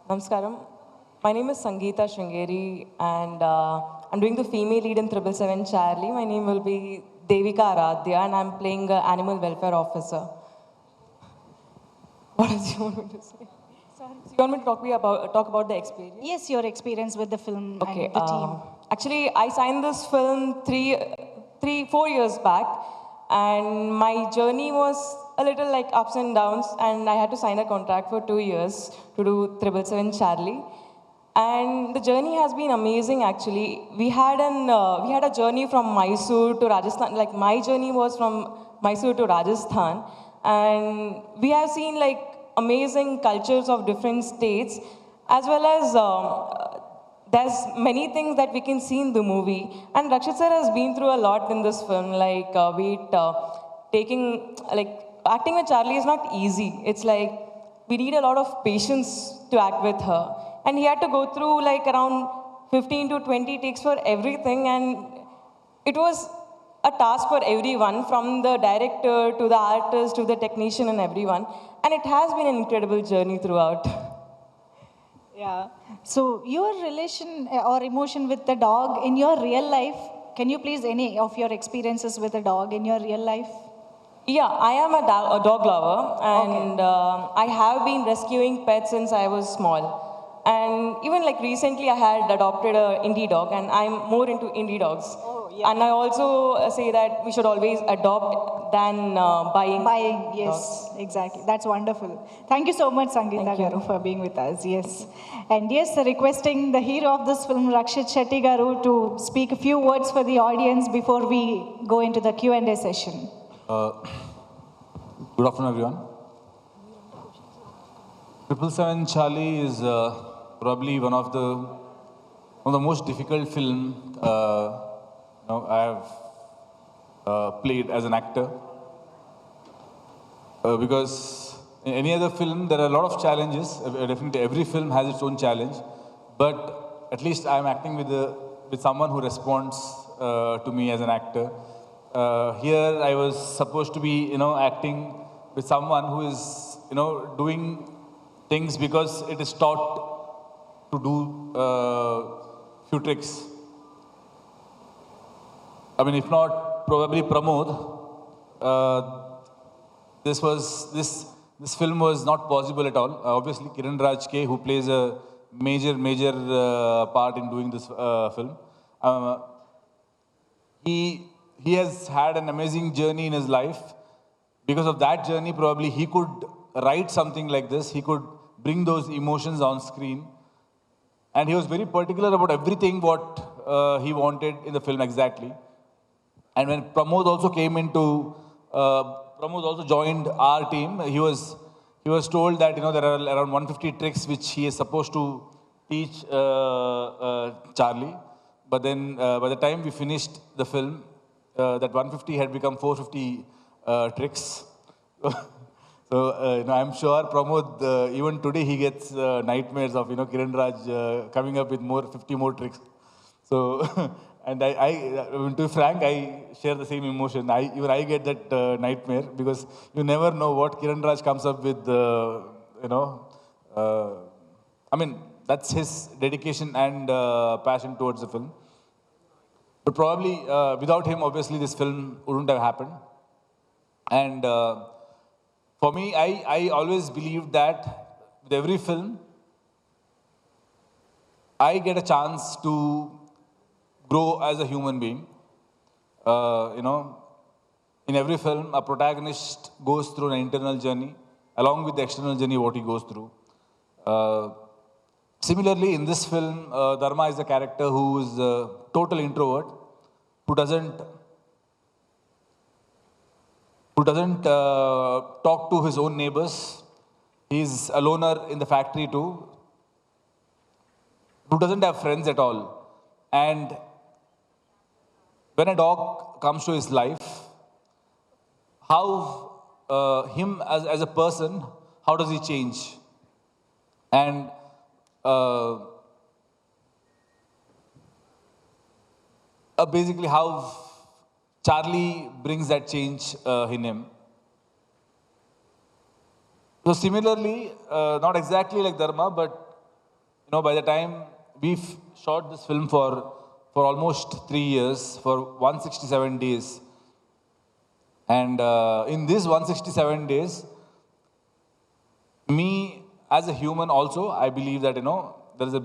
Namaskaram. My name is Sangeetha Sringeri, and I'm doing the female lead in 777 Charlie. My name will be Devika Aradhya, and I'm playing an animal welfare officer. What else do you want me to say? Sorry. So you want me to talk about the experience? Yes, your experience with the film Okay. and the team. Actually, I signed this film 4 years back, and my journey was a little like ups and downs, and I had to sign a contract for 2 years to do 777 Charlie. And the journey has been amazing. Actually, we had a journey from Mysore to Rajasthan. Like my journey was from Mysore to Rajasthan, and we have seen like amazing cultures of different states, as well as there's many things that we can see in the movie. And Rakshit sir has been through a lot in this film. Like taking like acting with Charlie is not easy. It's like we need a lot of patience to act with her. And he had to go through like around 15 to 20 takes for everything. And it was a task for everyone, from the director to the artist to the technician and everyone. And it has been an incredible journey throughout. Yeah. So your relation or emotion with the dog in your real life, can you please any of your experiences with a dog in your real life? Yeah, I am a dog lover, and I have been rescuing pets since I was small. And even like recently, I had adopted a indie dog, and I'm more into indie dogs. Oh, yeah. And I also say that we should always adopt than buying. Buying, yes, dogs. exactly. That's wonderful. Thank you so much, Sangeetha Thank you. Garu, for being with us. Yes. And yes, requesting the hero of this film, Rakshit Shetty Garu, to speak a few words for the audience before we go into the Q&A session. Good afternoon, everyone. 777 Charlie is probably one of the most difficult film I have played as an actor, because in any other film there are a lot of challenges. Definitely, every film has its own challenge, but at least I am acting with someone who responds to me as an actor. Here I was supposed to be, acting with someone who is, doing things because it is taught to do few tricks. I mean, if not, probably Pramod. This film was not possible at all. Obviously, Kiran Raj K, who plays a major part in doing this film. He has had an amazing journey in his life. Because of that journey, probably he could write something like this. He could bring those emotions on screen. And he was very particular about everything what he wanted in the film exactly. And when Pramod also Pramod also joined our team, he was told that, there are around 150 tricks which he is supposed to teach Charlie. But then by the time we finished the film, that 150 had become 450 tricks. So, I'm sure Pramod, even today he gets nightmares of, Kiran Raj coming up with 50 more tricks. So, and to be frank, I share the same emotion. Even I get that nightmare, because you never know what Kiran Raj comes up with, I mean, that's his dedication and passion towards the film. But probably without him, obviously, this film wouldn't have happened. And for me, I always believed that with every film, I get a chance to grow as a human being. In every film, a protagonist goes through an internal journey, along with the external journey, what he goes through. Similarly, in this film, Dharma is a character who is a total introvert, who doesn't talk to his own neighbors. He's a loner in the factory too, who doesn't have friends at all. And when a dog comes to his life, how him as a person, how does he change? And basically how Charlie brings that change in him. So similarly, not exactly like Dharma, but by the time we've shot this film for almost 3 years, for 167 days, and in these 167 days, me as a human also, I believe that there's a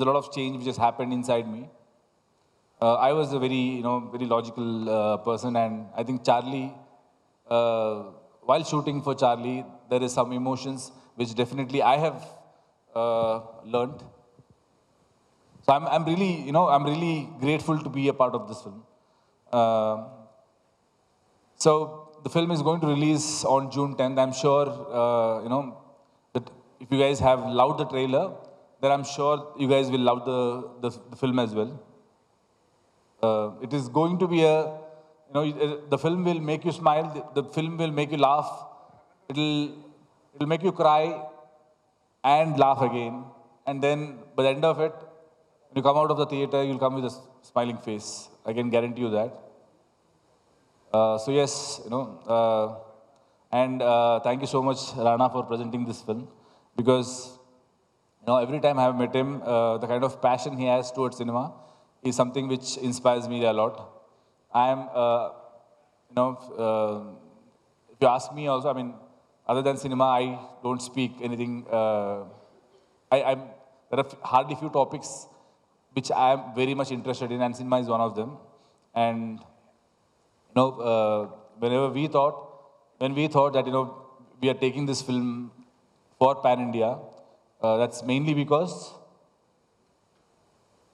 lot of change which has happened inside me. I was a very logical person, and I think Charlie, while shooting for Charlie, there is some emotions which definitely I have learned. So I'm really grateful to be a part of this film. Uh, so the film is going to release on June 10th. I'm sure that if you guys have loved the trailer, then I'm sure you guys will love the film as well. It is going to be the film will make you smile, the film will make you laugh, it'll make you cry and laugh again. And then by the end of it, when you come out of the theater, you'll come with a smiling face. I can guarantee you that. So yes, and thank you so much, Rana, for presenting this film, because every time I have met him, the kind of passion he has towards cinema is something which inspires me a lot. I am, if you ask me also, I mean, other than cinema, I don't speak anything. There are hardly few topics which I am very much interested in, and cinema is one of them. And whenever when we thought that we are taking this film for Pan India, that's mainly because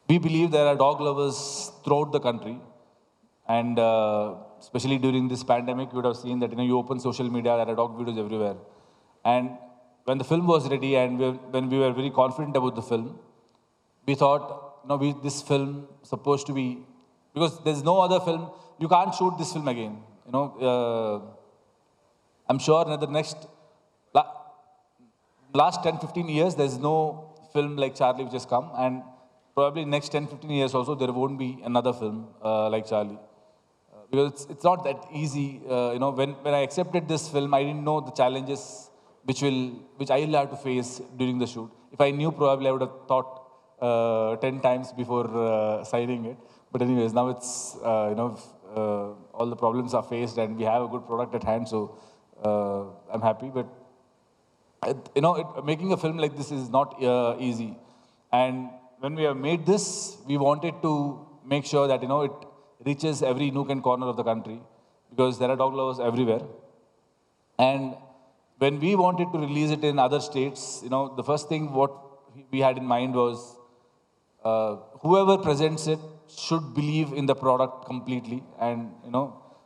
we believe there are dog lovers throughout the country, and especially during this pandemic, you would have seen that you open social media, there are dog videos everywhere. And when the film was ready, and when we were very confident about the film, we thought, this film supposed to be, because there's no other film, you can't shoot this film again. I'm sure in the last 10-15 years, there's no film like Charlie which has come, and probably next 10-15 years also, there won't be another film like Charlie. Because it's not that easy. When I accepted this film, I didn't know the challenges which I will have to face during the shoot. If I knew, probably I would have thought 10 times before signing it. But anyways, now it's, all the problems are faced, and we have a good product at hand, so I'm happy. But, making a film like this is not easy. And when we have made this, we wanted to make sure that, it reaches every nook and corner of the country, because there are dog lovers everywhere. And when we wanted to release it in other states, the first thing what we had in mind was whoever presents it should believe in the product completely, and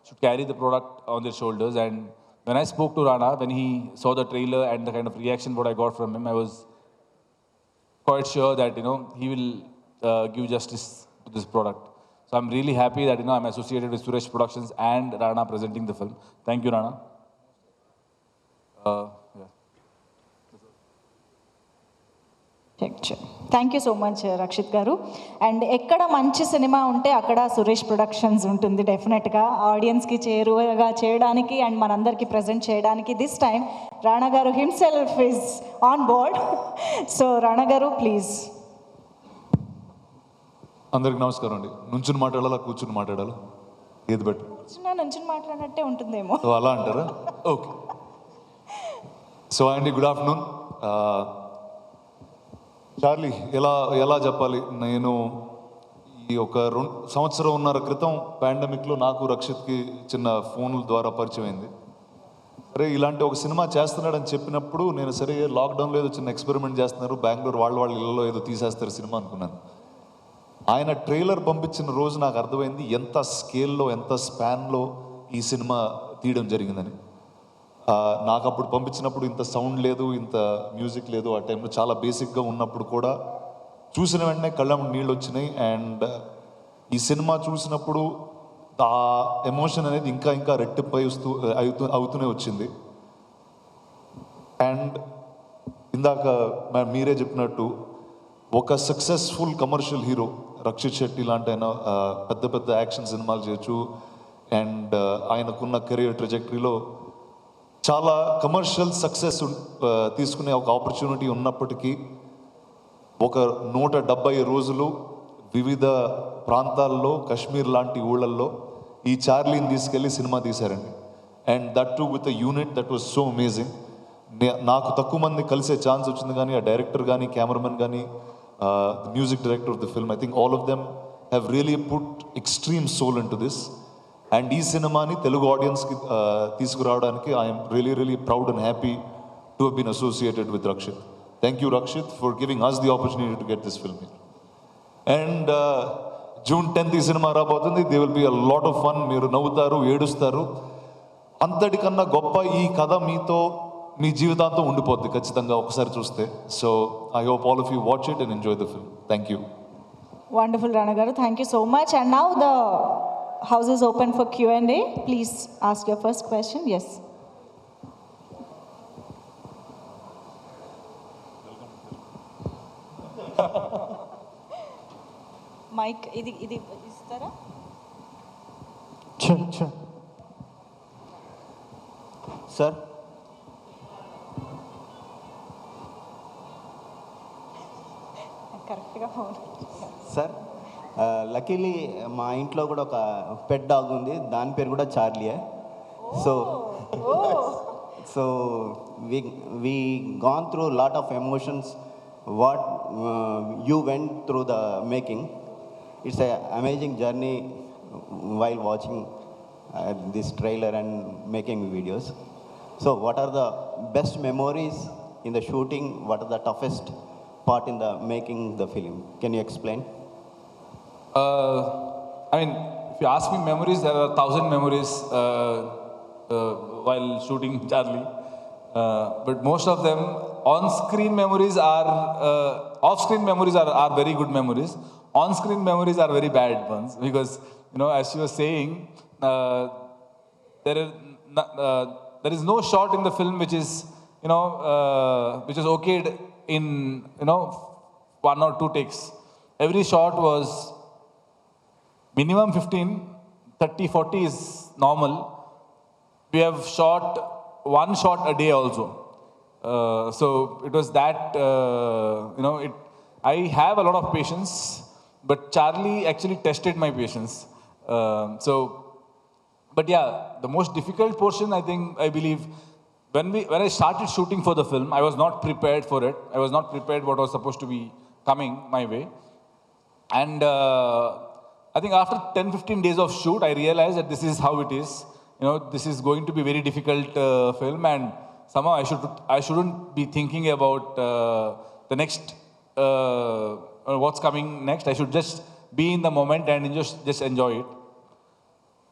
should carry the product on their shoulders. And when I spoke to Rana, when he saw the trailer and the kind of reaction what I got from him, I was quite sure that he will give justice to this product. So I'm really happy that I'm associated with Suresh Productions and Rana presenting the film. Thank you, Rana. Yeah. Thank you so much Rakshit garu. And ఎక్కడ మంచి cinema ఉంటే అక్కడ Suresh productions ఉంటుంది డెఫినెట్గా, ఆడియన్స్కి చేరువగా చేయడానికి and మనందరికీ present చేయడానికి. దిస్ టైం రాణా గారు himself is on board. So Rana గారు, ప్లీజ్. అందరికి నమస్కారం అండి. నుంచుని మాట్లాడాలా, కూర్చుని మాట్లాడాలా, ఏది బెటర్? నుంచుని మాట్లాడినట్టే ఉంటుందేమో. అలా అంటారా? ఓకే. సో అండి, గుడ్ ఆఫ్టర్నూన్. చార్లీ, ఎలా చెప్పాలి, నేను ఈ ఒక 2 సంవత్సరంన్నర క్రితం పాండమిక్లో నాకు రక్షిత్కి చిన్న ఫోన్ల ద్వారా పరిచయం అయింది. సరే, ఇలాంటి ఒక సినిమా చేస్తున్నాడని చెప్పినప్పుడు నేను సరే లాక్డౌన్లో ఏదో చిన్న ఎక్స్పెరిమెంట్ చేస్తున్నారు, బెంగళూరు వాళ్ళ ఇళ్ళలో ఏదో తీసేస్తారు సినిమా అనుకున్నాను. ఆయన ట్రైలర్ పంపించిన రోజు నాకు అర్థమైంది ఎంత స్కేల్లో, ఎంత స్పాన్లో ఈ సినిమా తీయడం జరిగిందని. నాకు అప్పుడు పంపించినప్పుడు ఇంత సౌండ్ లేదు, ఇంత మ్యూజిక్ లేదు. ఆ టైంలో చాలా బేసిక్గా ఉన్నప్పుడు కూడా చూసిన వెంటనే కళ్ళ నీళ్ళు వచ్చినాయి. అండ్ ఈ సినిమా చూసినప్పుడు ఆ ఎమోషన్ అనేది ఇంకా రెట్టింపై అవుతూనే వచ్చింది. అండ్ ఇందాక మీరే చెప్పినట్టు ఒక successful commercial hero Rakshit Shetty లాంటి ఆయన పెద్ద యాక్షన్ సినిమాలు చేయొచ్చు. అండ్ ఆయనకున్న కెరియర్ ట్రెజెక్టరీలో చాలా కమర్షియల్ సక్సెస్ తీసుకునే ఒక ఆపర్చునిటీ ఉన్నప్పటికీ ఒక 170 రోజులు వివిధ ప్రాంతాల్లో కాశ్మీర్ లాంటి ఊళ్ళల్లో ఈ చార్లీని తీసుకెళ్ళి సినిమా తీశారండి. And that too with a unit that was so amazing. నాకు తక్కువ మంది కలిసే ఛాన్స్ వచ్చింది, కానీ ఆ డైరెక్టర్ కానీ కెమెరామెన్ కానీ music director of the film, I think all of them have really put extreme soul into this. And ఈ సినిమాని తెలుగు ఆడియన్స్కి తీసుకురావడానికి I'm really proud and happy to have been associated with Rakshit. Thank you, Rakshit, for giving us the opportunity to get this film here. And June 10th ఈ cinema రాబోతుంది. They will be a lot of fun. మీరు నవ్వుతారు, ఏడుస్తారు. అంతటికన్నా గొప్ప ఈ కథ మీతో మీ జీవితాంతం ఉండిపోద్ది ఖచ్చితంగా ఒకసారి చూస్తే. So I hope all of you watch it and enjoy the film. Thank you. Wonderful Rana garu, thank you so much. And now the house is open for Q&A. Please ask your first question. Yes. Mike, ఇది ఇస్తారా? Sir, కరెక్ట్గా sir, luckily మా ఇంట్లో కూడా ఒక pet dog ఉంది. దాని పేరు కూడా చార్లీయే. So so we gone through a lot of emotions what you went through the making. It's a amazing journey while watching this trailer and making videos. So what are the best memories in the shooting? What are the toughest part in the making the film? Can you explain? I mean, if you ask me memories, there are 1,000 memories while shooting Charlie. But most of them, on-screen memories are, off-screen memories are very good memories. On-screen memories are very bad ones because, you know, as you were saying, there is no shot in the film which is, you know, which is okayed in, you know, 1 or 2 takes. Every shot was minimum 15, 30, 40 is normal. We have shot 1 shot a day also. So it was that, you know, I have a lot of patience, but Charlie actually tested my patience. But yeah, the most difficult portion, I believe, when I started shooting for the film, I was not prepared for it. I was not prepared what was supposed to be coming my way. And I think after 10-15 days of shoot, I realized that this is how it is. You know, this is going to be very difficult film, and somehow I shouldn't be thinking about the next, what's coming next. I should just be in the moment and just enjoy it.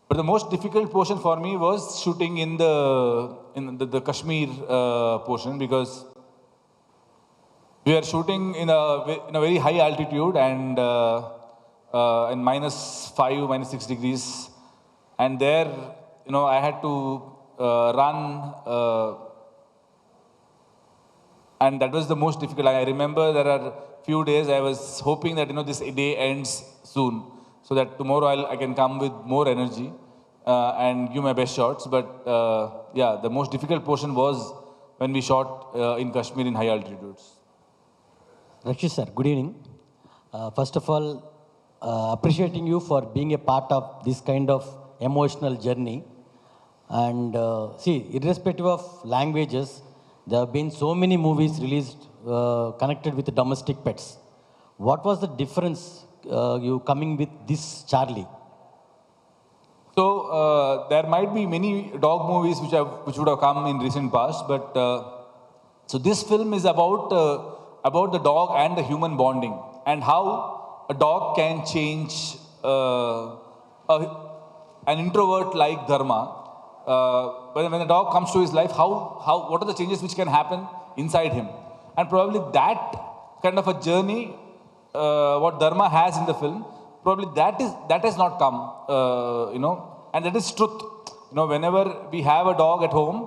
But the most difficult portion for me was shooting in the Kashmir portion, because we are shooting in a very high altitude and in -5, -6 degrees, and there, you know, I had to run, and that was the most difficult. I remember there are few days I was hoping that, you know, this day ends soon, so that tomorrow I can come with more energy and give my best shots. But yeah, the most difficult portion was when we shot in Kashmir in high altitudes. Rakshit sir, good evening. First of all, appreciating you for being a part of this kind of emotional journey. And see, irrespective of languages, there have been so many movies released connected with domestic pets. What was the difference you coming with this Charlie? So there might be many dog movies which would have come in recent past, but so this film is about the dog and the human bonding, and how a dog can change an introvert like Dharma. When the dog comes to his life, what are the changes which can happen inside him? And probably that kind of a journey, what Dharma has in the film, probably that has not come, you know, and that is truth. You know, whenever we have a dog at home,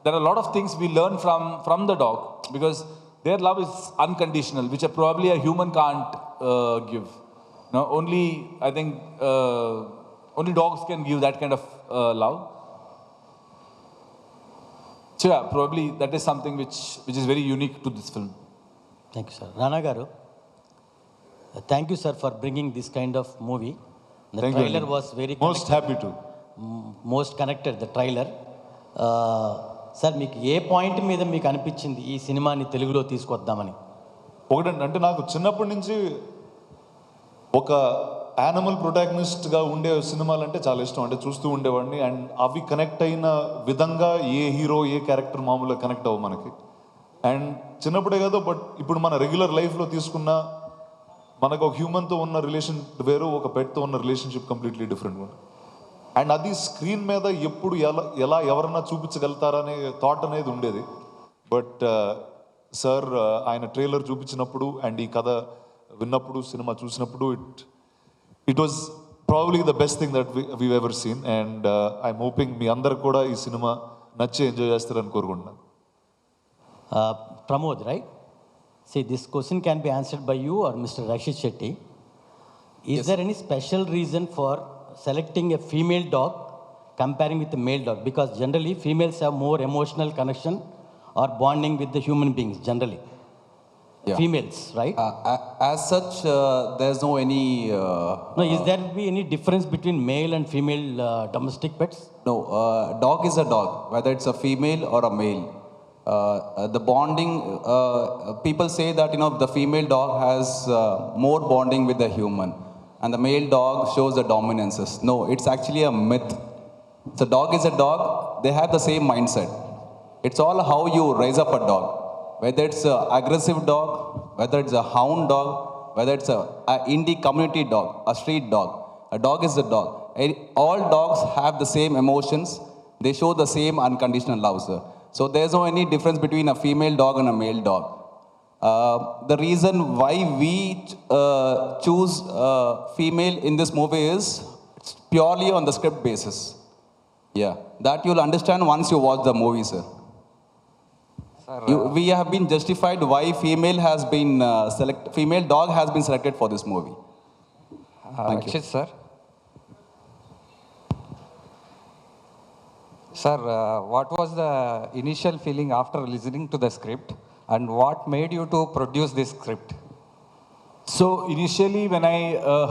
there are a lot of things we learn from the dog, because their love is unconditional, which probably a human can't give. You know, only, I think, only dogs can give that kind of love. So yeah, probably that is something which is very unique to this film. Thank you, sir. Rana garu, thank you, sir, for bringing this kind of movie. The Thank you, trailer Andy. was very Most happy to. Most connected the trailer. Sir మీకు ఏ point మీద మీకు అనిపించింది ఈ సినిమాని తెలుగులో తీసుకొద్దామని? ఒకటండి, అంటే నాకు చిన్నప్పటి నుంచి ఒక యానిమల్ ప్రొటాగనిస్ట్గా ఉండే సినిమాలు అంటే చాలా ఇష్టం, అంటే చూస్తూ ఉండేవాడిని. అండ్ అవి కనెక్ట్ అయిన విధంగా ఏ హీరో ఏ క్యారెక్టర్ మామూలుగా కనెక్ట్ అవ్వ మనకి. అండ్ చిన్నప్పుడే కదా, బట్ ఇప్పుడు మన రెగ్యులర్ లైఫ్లో తీసుకున్న మనకు ఒక హ్యూమన్తో ఉన్న రిలేషన్ వేరు, ఒక పెట్తో ఉన్న రిలేషన్షిప్ కంప్లీట్లీ డిఫరెంట్. అండ్ అది స్క్రీన్ మీద ఎప్పుడు ఎలా ఎవరన్నా చూపించగలుగుతారనే థాట్ అనేది ఉండేది. బట్ సార్ ఆయన ట్రైలర్ చూపించినప్పుడు అండ్ ఈ కథ విన్నప్పుడు, సినిమా చూసినప్పుడు it was probably the best thing that we ever seen. And I'm hoping మీ అందరికి కూడా ఈ సినిమా నచ్చి ఎంజాయ్ చేస్తారని కోరుకుంటున్నాను. Pramod, right? See, this question can be answered by you or Mr. Rakshit Shetty. Is there any special reason for selecting a female dog comparing with a male dog? Because generally females have more emotional connection or bonding with the human beings generally. Yeah. Females, right? As such, there's no any. No, is there be any difference between male and female domestic pets? No, dog is a dog, whether it's a female or a male. The bonding, people say that the female dog has more bonding with the human, and the male dog shows the dominances. No, it's actually a myth. So dog is a dog. They have the same mindset. It's all how you raise up a dog. Whether it's an aggressive dog, whether it's a hound dog, whether it's a indie community dog, a street dog. A dog is a dog. All dogs have the same emotions. They show the same unconditional love, sir. So there's no any difference between a female dog and a male dog. The reason why we choose female in this movie is it's purely on the script basis. Yeah, that you'll understand once you watch the movie, sir. We have been justified why female dog has been selected for this movie. Thank you. Rakshit sir. Sir, what was the initial feeling after listening to the script, and what made you to produce this script? So initially, when I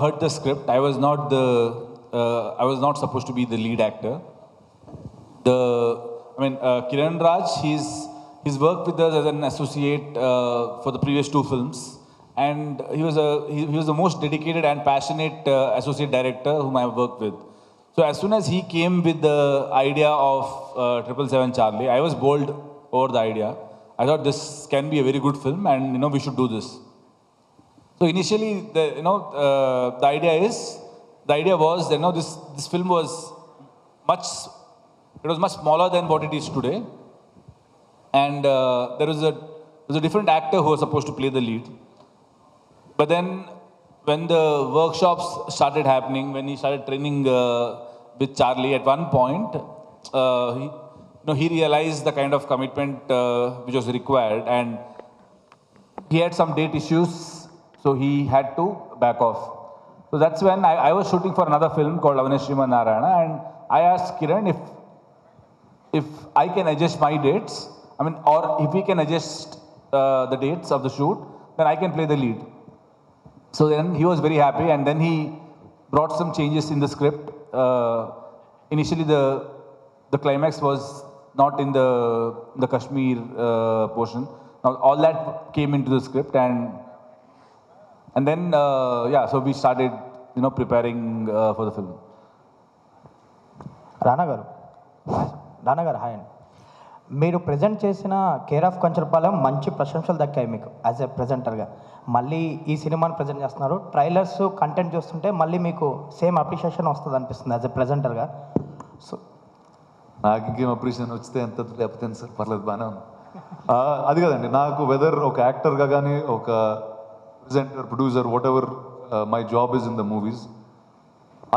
heard the script, I was not supposed to be the lead actor. Kiran Raj, he's worked with us as an associate for the previous 2 films, and he was the most dedicated and passionate associate director whom I have worked with. So as soon as he came with the idea of 777 Charlie, I was bowled over the idea. I thought this can be a very good film, and we should do this. So initially, the idea was this film was much smaller than what it is today, and there was a different actor who was supposed to play the lead. But then, when the workshops started happening, when he started training with Charlie, at one point, he realized the kind of commitment which was required, and he had some date issues, so he had to back off. So that's when I was shooting for another film called Avaneshima Narayana, and I asked Kiran if I can adjust my dates, or if he can adjust the dates of the shoot, then I can play the lead. So then he was very happy, and then he brought some changes in the script. Initially, the climax was not in the Kashmir portion. Now all that came into the script, and then so we started preparing for the film. రానా గారు hi అండి. మీరు present చేసిన care of Kancharapalem మంచి ప్రశంసలు దక్కాయి మీకు as a ప్రజెంటర్గా. మళ్ళీ ఈ సినిమాని ప్రజెంట్ చేస్తున్నారు. ట్రైలర్స్ కంటెంట్ చూస్తుంటే మళ్ళీ మీకు సేమ్ అప్రిషియేషన్ వస్తుంది అనిపిస్తుంది యాజ్ ఎ ప్రజెంటర్గా. సో నాకు ఇంకేం అప్రిషియేషన్ వచ్చితే ఎంత లేకపోతే సార్ పర్లేదు, బాగానే ఉంది. అది కదండి, నాకు వెదర్ ఒక యాక్టర్గా కానీ ఒక presenter, producer, what ever my job is in the movies,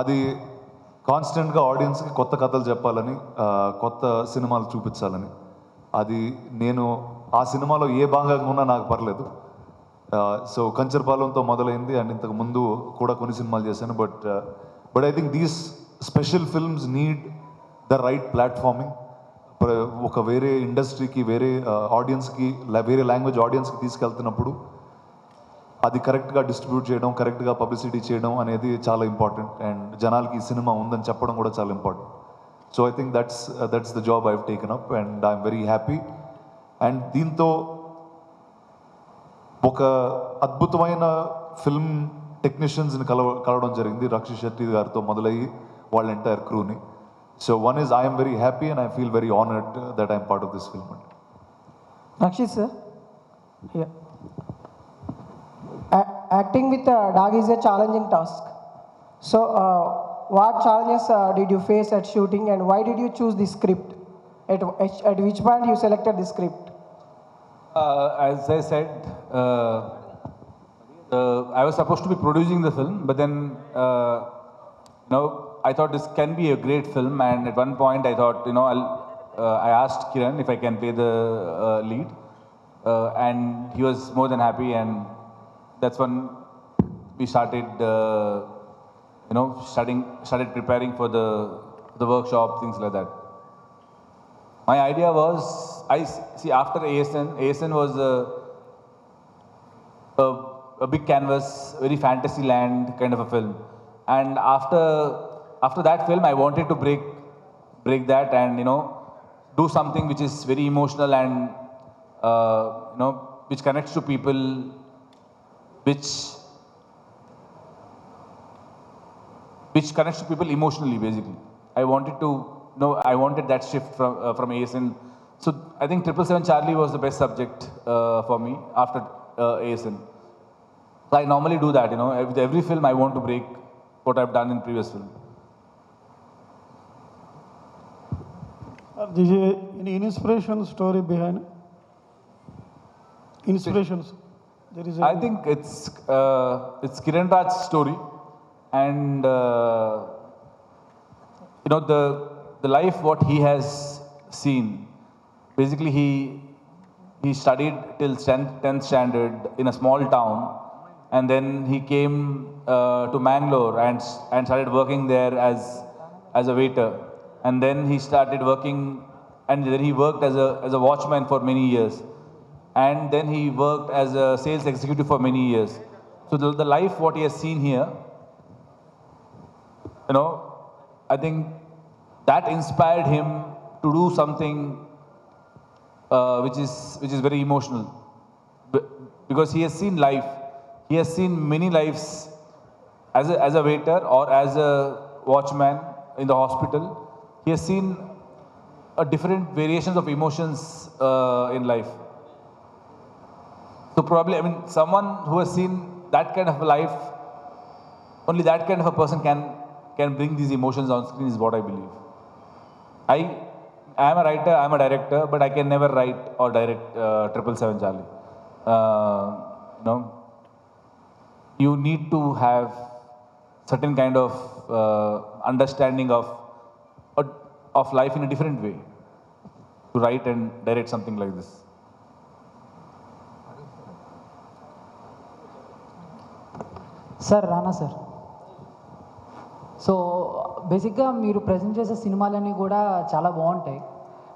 అది కాన్స్టెంట్గా ఆడియన్స్కి కొత్త కథలు చెప్పాలని, కొత్త సినిమాలు చూపించాలని. అది నేను ఆ సినిమాలో ఏ భాగంగా ఉన్నా నాకు పర్లేదు. సో కంచరపాలెంతో మొదలైంది, అండ్ ఇంతకు ముందు కూడా కొన్ని సినిమాలు చేశాను. But I think these special films need the right platforming. ఒక వేరే ఇండస్ట్రీకి, వేరే ఆడియన్స్కి, వేరే లాంగ్వేజ్ ఆడియన్స్కి తీసుకెళ్తున్నప్పుడు అది కరెక్ట్గా డిస్ట్రిబ్యూట్ చేయడం, కరెక్ట్గా పబ్లిసిటీ చేయడం అనేది చాలా ఇంపార్టెంట్. అండ్ జనాలకి ఈ సినిమా ఉందని చెప్పడం కూడా చాలా important. So I think that's the job I have taken up and I'm very happy. And దీంతో ఒక అద్భుతమైన ఫిల్మ్ టెక్నీషియన్స్ని కలవడం జరిగింది. రక్షిత్ శెట్టి గారితో మొదలయ్యి వాళ్ళ ఎంటైర్ క్రూని. So one is I'm very happy and I feel very honoured that I'm part of this film. Rakshit sir, yeah. Acting with a dog is a challenging task. So, what challenges did you face at shooting, and why did you choose this script? At which point you selected this script? As I said, I was supposed to be producing the film, but then I thought this can be a great film, and at one point I thought, I asked Kiran if I can play the lead, and he was more than happy, and that's when we started, started preparing for the workshop, things like that. My idea was, after ASN was a big canvas, very fantasy land kind of a film, and after that film, I wanted to break that and do something which is very emotional and which connects to people, which connects to people emotionally, basically. I wanted that shift from ASN. So I think 777 Charlie was the best subject for me after ASN. So I normally do that, with every film I want to break what I've done in previous film. Is there any inspiration story behind it? Inspirations? There is. I think it's Kiran Raj's story, and the life what he has seen. Basically, he studied till 10th standard in a small town, and then he came to Mangalore and started working there as a waiter, and then he started working, and then he worked as a watchman for many years, and then he worked as a sales executive for many years. So the life what he has seen here, I think that inspired him to do something which is very emotional, because he has seen life. He has seen many lives as a waiter or as a watchman in the hospital. He has seen different variations of emotions in life. So probably, someone who has seen that kind of a life, only that kind of a person can bring these emotions on screen, is what I believe. I am a writer, I am a director, but I can never write or direct 777 Charlie. You need to have certain kind of understanding of life in a different way to write and direct something like this. Sir Rana sir, so బేసిక్గా మీరు present చేసే సినిమాలన్నీ కూడా చాలా బాగుంటాయి.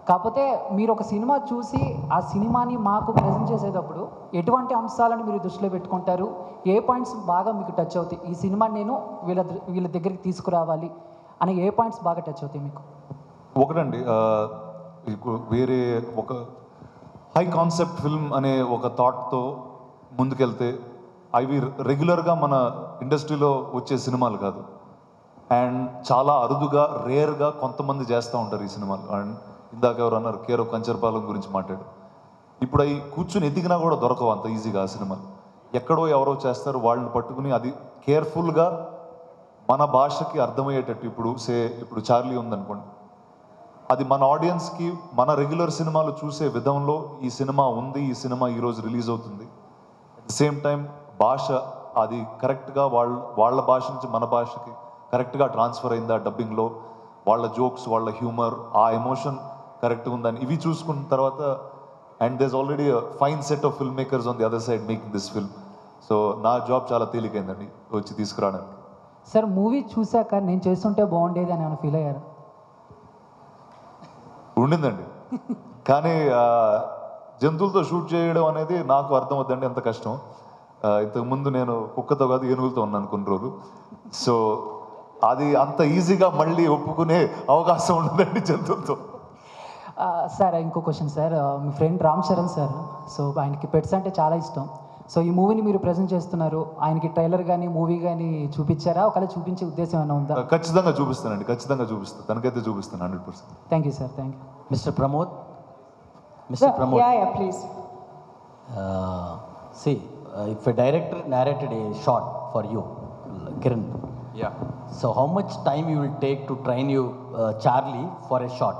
కాకపోతే మీరు ఒక సినిమా చూసి ఆ సినిమాని మాకు ప్రజెంట్ చేసేటప్పుడు ఎటువంటి అంశాలను మీరు దృష్టిలో పెట్టుకుంటారు? ఏ పాయింట్స్ బాగా మీకు టచ్ అవుతాయి? ఈ సినిమా నేను వీళ్ళ దగ్గరికి తీసుకురావాలి అని ఏ పాయింట్స్ బాగా టచ్ అవుతాయి మీకు? ఒకటండి, వేరే ఒక హై కాన్సెప్ట్ ఫిల్మ్ అనే ఒక థాట్తో ముందుకెళ్తే అవి రెగ్యులర్గా మన ఇండస్ట్రీలో వచ్చే సినిమాలు కాదు. అండ్ చాలా అరుదుగా, రేర్గా కొంతమంది చేస్తూ ఉంటారు ఈ సినిమాలు. అండ్ ఇందాక ఎవరు అన్నారు, కేర్ ఆఫ్ కంచర్పాలెం గురించి మాట్లాడు. ఇప్పుడు అవి కూర్చుని ఎదిగినా కూడా దొరకవు అంత ఈజీగా ఆ సినిమాలు. ఎక్కడో ఎవరో చేస్తారు, వాళ్ళని పట్టుకుని అది కేర్ఫుల్గా మన భాషకి అర్థమయ్యేటట్టు. ఇప్పుడు చార్లీ ఉందనుకోండి, అది మన ఆడియన్స్కి మన రెగ్యులర్ సినిమాలు చూసే విధంలో ఈ సినిమా ఉంది, ఈ సినిమా ఈరోజు రిలీజ్ అవుతుంది. అట్ ద సేమ్ టైం భాష అది కరెక్ట్గా వాళ్ళ భాష నుంచి మన భాషకి కరెక్ట్గా ట్రాన్స్ఫర్ అయిందా డబ్బింగ్లో, వాళ్ళ జోక్స్, వాళ్ళ హ్యూమర్, ఆ ఎమోషన్ కరెక్ట్గా ఉందని ఇవి చూసుకున్న తర్వాత, and there's already fine set of film makers on the other side making this film. So నా జాబ్ చాలా తేలికైందండి వచ్చి తీసుకురావడానికి. సార్, మూవీ చూశాక నేను చేస్తుంటే బాగుండేది అని ఏమైనా ఫీల్ అయ్యారు? ఉండిందండి. కానీ జంతువులతో షూట్ చేయడం అనేది నాకు అర్థమవుతుందండి ఎంత కష్టం. ఇంతకుముందు నేను కుక్కతో కాదు ఏనుగులతో ఉన్నాను కొన్ని రోజులు. సో అది అంత ఈజీగా మళ్ళీ ఒప్పుకునే అవకాశం ఉండదండి జంతువులతో. సార్ ఇంకో క్వశ్చన్ సార్, మీ friend Ram Charan sir, so ఆయనకి పెట్స్ అంటే చాలా ఇష్టం. సో ఈ మూవీని మీరు ప్రజెంట్ చేస్తున్నారు, ఆయనకి ట్రైలర్ కానీ మూవీ కానీ చూపించారా? ఒకవేళ చూపించే ఉద్దేశం ఏమైనా ఉందా? ఖచ్చితంగా చూపిస్తానండి, ఖచ్చితంగా చూపిస్తాను, తనకైతే చూపిస్తాను 100%. Thank you sir, thank you. Mister Pramod, mister Pramod. Yeah, please. See, if a director narrated a shot for you, Kiran, Yeah. so how much time you will take to train you Charlie for a shot?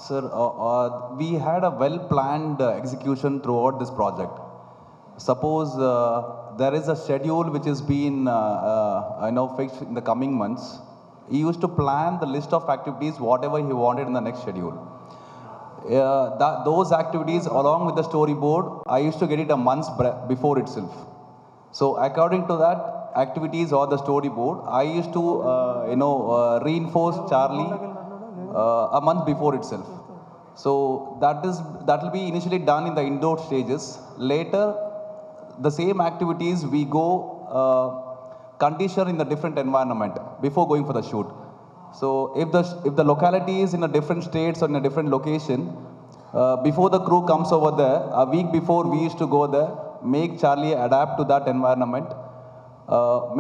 Sir, we had a well-planned execution throughout this project. Suppose there is a schedule which has been fixed in the coming months. He used to plan the list of activities, whatever he wanted in the next schedule. Those activities along with the storyboard, I used to get it a month before itself. So according to that activities or the storyboard, I used to reinforce Charlie a month before itself. So that will be initially done in the indoor stages. Later, the same activities we go condition in the different environment before going for the shoot. So if the locality is in a different states or in a different location, before the crew comes over there, a week before we used to go there, make Charlie adapt to that environment,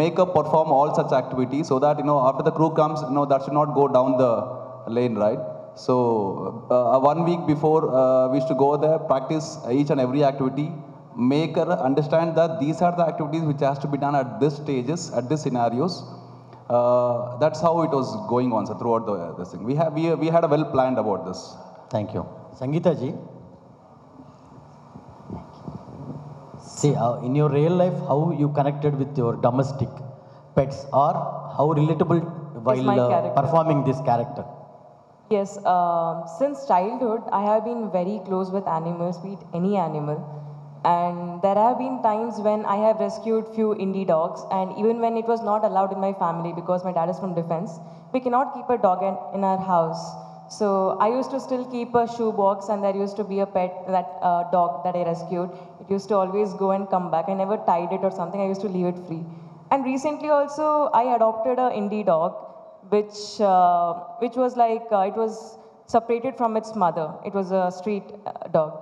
make her perform all such activities so that after the crew comes, that should not go down the lane, right? So 1 week before we used to go there, practice each and every activity, make her understand that these are the activities which has to be done at this stages, at these scenarios. That's how it was going on, sir, throughout this thing. We had a well planned about this. Thank you. Sangeetha ji. See, in your real life, how you connected with your domestic pets, or how relatable while my character. performing this character? Yes, since childhood, I have been very close with animals, be it any animal. And there have been times when I have rescued few indie dogs, and even when it was not allowed in my family because my dad is from defense, we cannot keep a dog in our house. So I used to still keep a shoe box, and there used to be a pet, that dog that I rescued. It used to always go and come back. I never tied it or something. I used to leave it free. And recently also, I adopted a indie dog, which was like, it was separated from its mother. It was a street dog.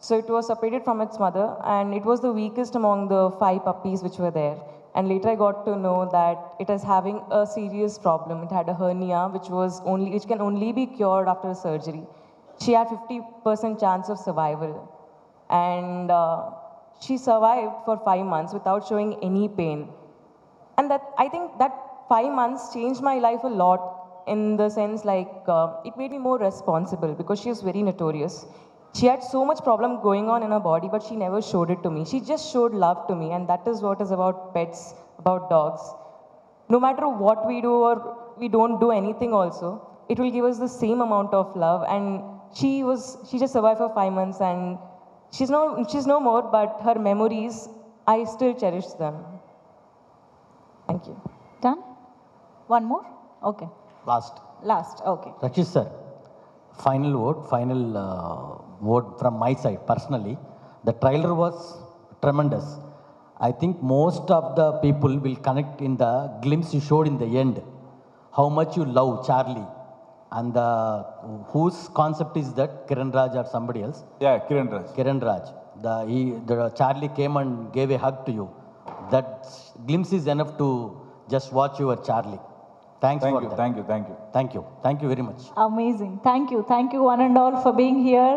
So it was separated from its mother, and it was the weakest among the 5 puppies which were there. And later I got to know that it is having a serious problem. It had a hernia which can only be cured after surgery. She had 50% chance of survival. And she survived for 5 months without showing any pain. And I think that 5 months changed my life a lot, in the sense like it made me more responsible, because she was very notorious. She had so much problem going on in her body, but she never showed it to me. She just showed love to me, and that is what is about pets, about dogs. No matter what we do or we don't do anything also, it will give us the same amount of love. And she just survived for 5 months, and she's no more, but her memories, I still cherish them. Thank you. Done? One more? Okay. Last, okay. Rakshit sir, final word from my side personally. The trailer was tremendous. I think most of the people will connect in the glimpse you showed in the end, how much you love Charlie, and whose concept is that, Kiran Raj or somebody else? Yeah, Kiran Raj. The Charlie came and gave a hug to you. That glimpse is enough to just watch your Charlie. Thank you. Thank you. Thank you very much. Amazing. Thank you one and all for being here.